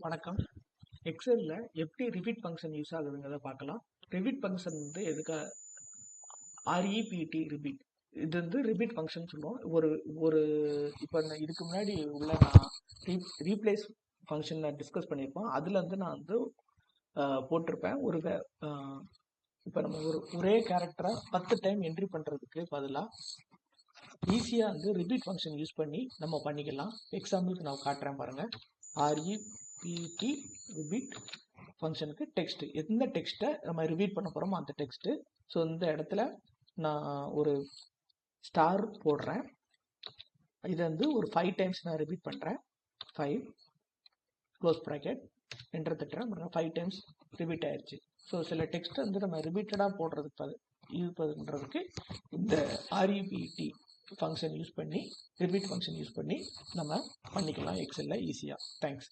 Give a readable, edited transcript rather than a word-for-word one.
வணக்கம். எக்ஸல்ல எப்படி repeat function use ஆகுதுங்கிறத பார்க்கலாம். ரிப்பீட் ஃபங்க்ஷன் வந்து எதுக்கு REPT ரிப்பீட். இது வந்து ரிப்பீட் ஃபங்க்ஷன் சொல்லுவோம். ஒரு ஒரு இப்போ இதுக்கு முன்னாடி உள்ள நான் ரீப்ளேஸ் ஃபங்க்ஷன் டிஸ்கஸ் பண்ணியிருப்போம். அதில் வந்து நான் வந்து போட்டிருப்பேன். இப்போ நம்ம ஒரே கேரக்டரை 10 டைம் என்ட்ரி பண்ணுறதுக்கு பதிலாக ஈஸியாக வந்து ரிப்பீட் ஃபங்க்ஷன் யூஸ் பண்ணி நம்ம பண்ணிக்கலாம். எக்ஸாம்பிளுக்கு நான் காட்டுறேன் பாருங்கள். REPT ரிப்பீட் ஃபங்க்ஷனுக்கு டெக்ஸ்ட், எந்த டெக்ஸ்ட்டை நம்ம ரிப்பீட் பண்ண போகிறோமோ அந்த டெக்ஸ்ட்டு. ஸோ இந்த இடத்துல நான் ஒரு ஸ்டார் போடுறேன். இதை வந்து ஒரு 5 டைம்ஸ் நான் ரிப்பீட் பண்ணுறேன். 5 க்ளோஸ் ப்ராக்கெட் என்டர் தட்டுறேன். 5 டைம்ஸ் ரிப்பீட் ஆயிடுச்சு. ஸோ சில டெக்ஸ்ட்டை வந்து நம்ம ரிப்பீட்டடாக போடுறதுக்கு யூஸ் பண்ணுறதுக்கு இந்த REPT ஃபங்க்ஷன் யூஸ் பண்ணி ரிப்பீட் ஃபங்க்ஷன் யூஸ் பண்ணி நம்ம பண்ணிக்கலாம் எக்ஸலில் ஈஸியாக. தேங்க்ஸ்.